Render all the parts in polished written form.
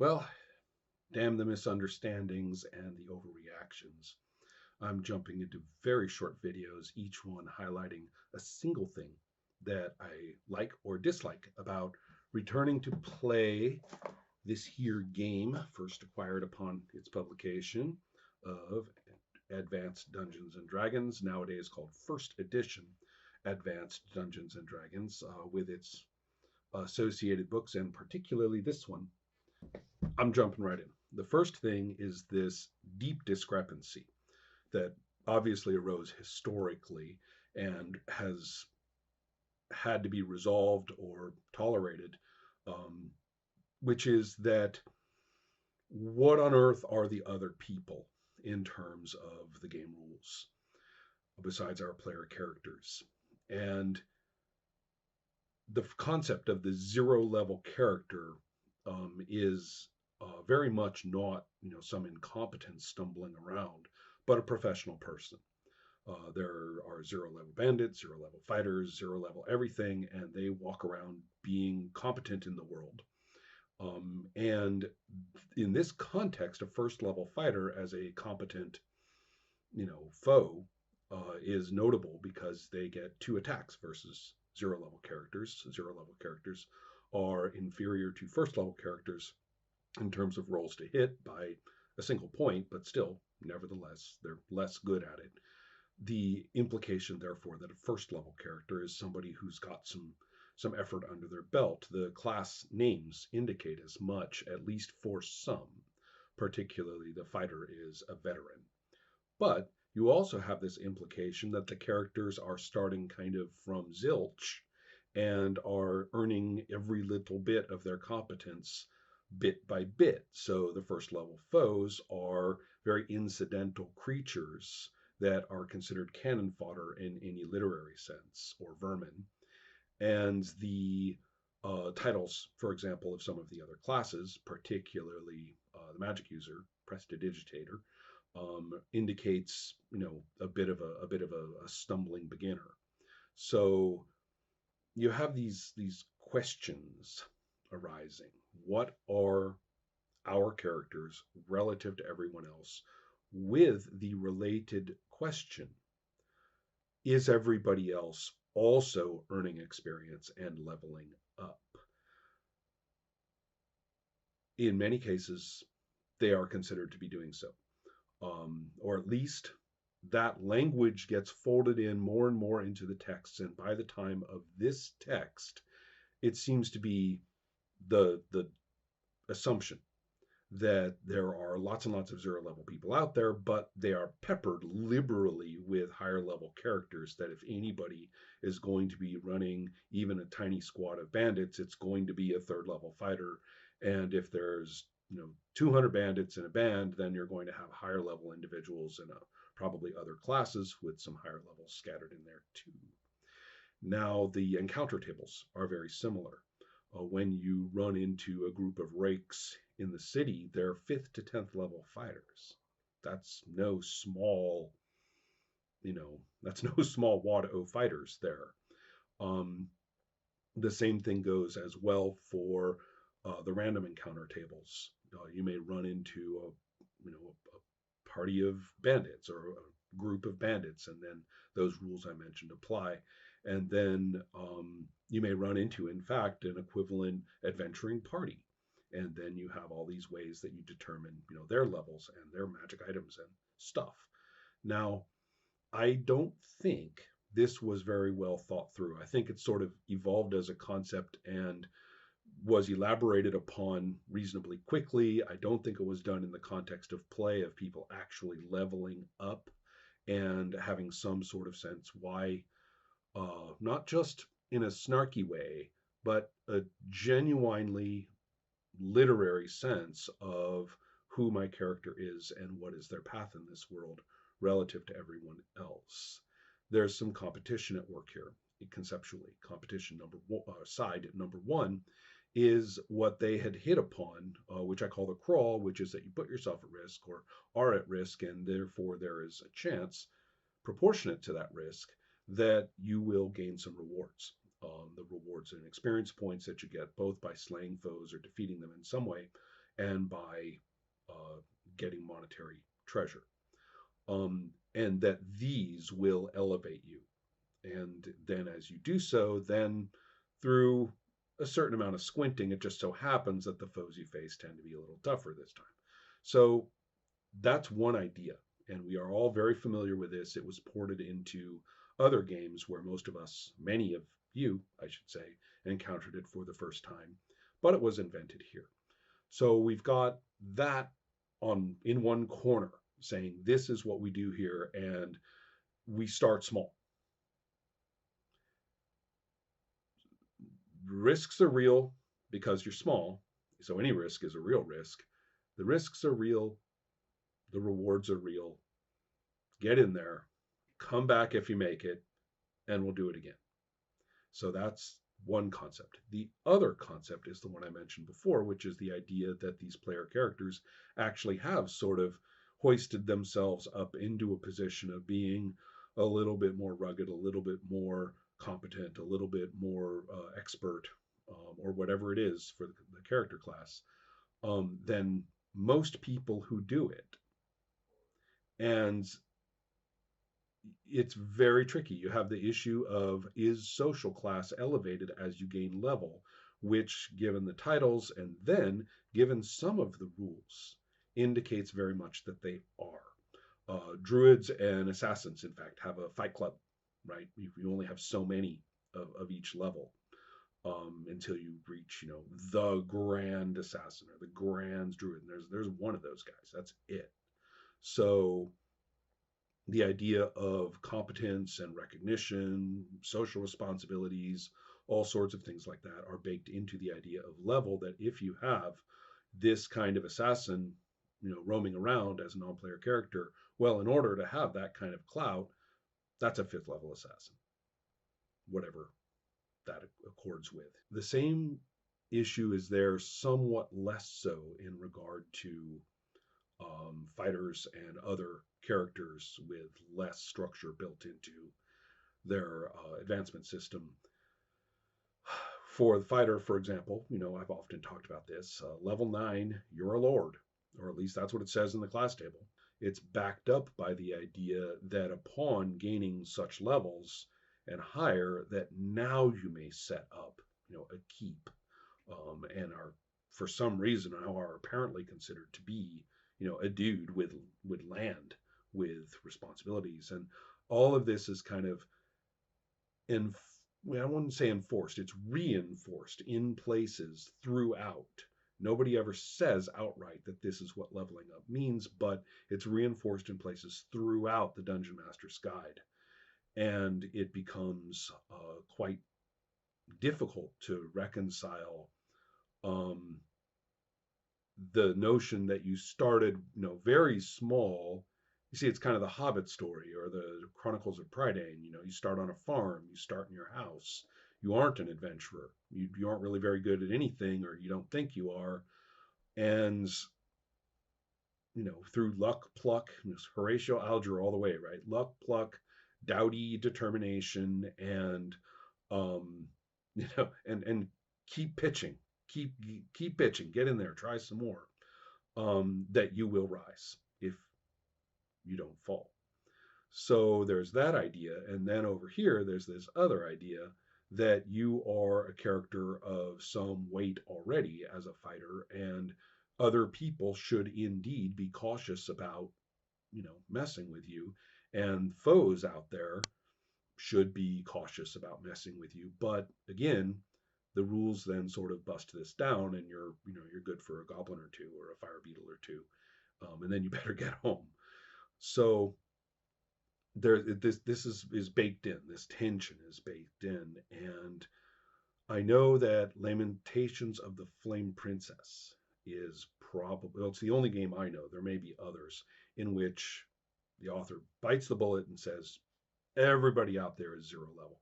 Well, damn the misunderstandings and the overreactions. I'm jumping into very short videos, each one highlighting a single thing that I like or dislike about returning to play this here game, first acquired upon its publication of Advanced Dungeons and Dragons, nowadays called First Edition Advanced Dungeons and Dragons, with its associated books, and particularly this one. I'm jumping right in. The first thing is this deep discrepancy that obviously arose historically and has had to be resolved or tolerated, um, which is that what on earth are the other people in terms of the game rules besides our player characters? And the concept of the zero level character is very much not some incompetent stumbling around, but a professional person. There are zero level bandits, zero level fighters, zero level everything, and they walk around being competent in the world. And in this context, a first level fighter as a competent, foe is notable because they get two attacks versus zero level characters. Zero level characters are inferior to first level characters in terms of rolls to hit by a single point, but still, nevertheless, they're less good at it. The implication, therefore, that a first level character is somebody who's got some effort under their belt. The class names indicate as much, at least for some. Particularly, the fighter is a veteran. But you also have this implication that the characters are starting kind of from zilch and are earning every little bit of their competence bit by bit. So the first level foes are very incidental creatures that are considered cannon fodder in any literary sense, or vermin. And the titles, for example, of some of the other classes, particularly the magic user, prestidigitator, indicates a bit of a stumbling beginner. So you have these questions arising. What are our characters relative to everyone else? With the related question, is everybody else also earning experience and leveling up? In many cases, they are considered to be doing so. Or at least that language gets folded in more and more into the texts. And by the time of this text, it seems to be the assumption that there are lots and lots of zero level people out there, but they are peppered liberally with higher level characters. That if anybody is going to be running even a tiny squad of bandits, it's going to be a third level fighter. And if there's 200 bandits in a band, then you're going to have higher level individuals and probably other classes with some higher levels scattered in there too. Now, the encounter tables are very similar. When you run into a group of rakes in the city, they're 5th to 10th level fighters. That's no small, that's no small wad of fighters there. Um, the same thing goes as well for the random encounter tables. You may run into a party of bandits or a group of bandits, and then those rules I mentioned apply. And then you may run into, in fact, an equivalent adventuring party. And then you have all these ways that you determine, their levels and their magic items and stuff. Now, I don't think this was very well thought through. I think it sort of evolved as a concept and was elaborated upon reasonably quickly. I don't think it was done in the context of play, of people actually leveling up and having some sort of sense why, not just in a snarky way, but a genuinely literary sense of who my character is and what is their path in this world relative to everyone else. There's some competition at work here conceptually. Competition side number one is what they had hit upon, which I call the crawl, which is that you put yourself at risk or are at risk, and therefore there is a chance proportionate to that risk that you will gain some rewards. The rewards and experience points that you get both by slaying foes or defeating them in some way, and by getting monetary treasure. And that these will elevate you. And then as you do so, then through a certain amount of squinting, it just so happens that the foes you face tend to be a little tougher this time. So that's one idea. And we are all very familiar with this. It was ported into other games where most of us, many of you, I should say, encountered it for the first time, but it was invented here. So we've got that on in one corner saying this is what we do here, and we start small. Risks are real because you're small, so any risk is a real risk. The risks are real, the rewards are real. Get in there, come back if you make it, and we'll do it again. So that's one concept. The other concept is the one I mentioned before, which is the idea that these player characters actually have sort of hoisted themselves up into a position of being a little bit more rugged, a little bit more competent, a little bit more expert, or whatever it is for the character class, than most people who do it. And it's very tricky. You have the issue of, is social class elevated as you gain level, which, given the titles and then given some of the rules, indicates very much that they are. Druids and assassins, in fact, have a fight club, right? You only have so many of each level until you reach, the grand assassin or the grand druid. And there's one of those guys. That's it. So the idea of competence and recognition, social responsibilities, all sorts of things like that are baked into the idea of level, that if you have this kind of assassin, roaming around as a non-player character, well, in order to have that kind of clout, that's a 5th level assassin, whatever that accords with. The same issue is there, somewhat less so in regard to fighters and other characters with less structure built into their advancement system. For the fighter, for example, I've often talked about this. Level 9, you're a lord, or at least that's what it says in the class table. It's backed up by the idea that upon gaining such levels and higher, that now you may set up, a keep, and are, for some reason, now are apparently considered to be, a dude with land, with responsibilities, and all of this is kind of I wouldn't say enforced, it's reinforced in places throughout. Nobody ever says outright that this is what leveling up means, but it's reinforced in places throughout the Dungeon Master's Guide. And it becomes quite difficult to reconcile the notion that you started, very small. You see, it's kind of the Hobbit story or the Chronicles of Prydain. You start on a farm, you start in your house. You aren't an adventurer. You aren't really very good at anything, or you don't think you are. And, through luck, pluck, Horatio Alger all the way, right? Luck, pluck, doughty determination, and, and keep pitching, keep pitching, get in there, try some more, that you will rise if you don't fall. So there's that idea. And then over here, there's this other idea that you are a character of some weight already as a fighter, and other people should indeed be cautious about, messing with you. And foes out there should be cautious about messing with you. But again, the rules then sort of bust this down, and you're good for a goblin or two or a fire beetle or two, and then you better get home. So this is baked in. This tension is baked in, and I know that Lamentations of the Flame Princess is probably, well, it's the only game I know. There may be others in which the author bites the bullet and says everybody out there is 0 level.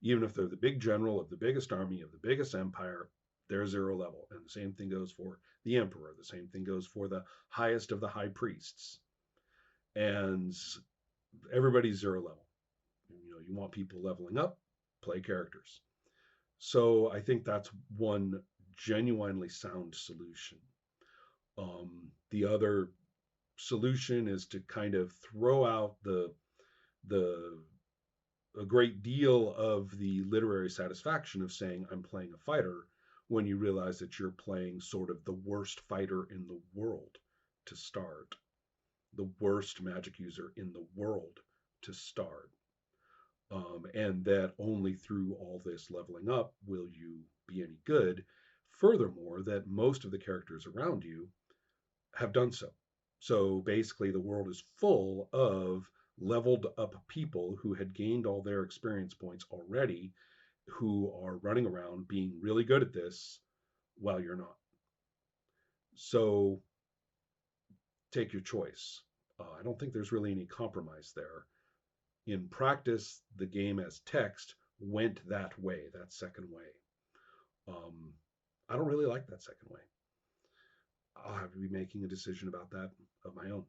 Even if they're the big general of the biggest army of the biggest empire, they're 0 level. And the same thing goes for the emperor. The same thing goes for the highest of the high priests. And everybody's 0 level. You want people leveling up, play characters. So I think that's one genuinely sound solution. The other solution is to kind of throw out the a great deal of the literary satisfaction of saying I'm playing a fighter when you realize that you're playing sort of the worst fighter in the world to start, the worst magic user in the world to start. And that only through all this leveling up will you be any good. Furthermore, that most of the characters around you have done so. So basically, the world is full of leveled up people who had gained all their experience points already, who are running around being really good at this while you're not. So take your choice. I don't think there's really any compromise there. In practice, the game as text went that way, that second way. Um, I don't really like that second way. I'll have to be making a decision about that of my own.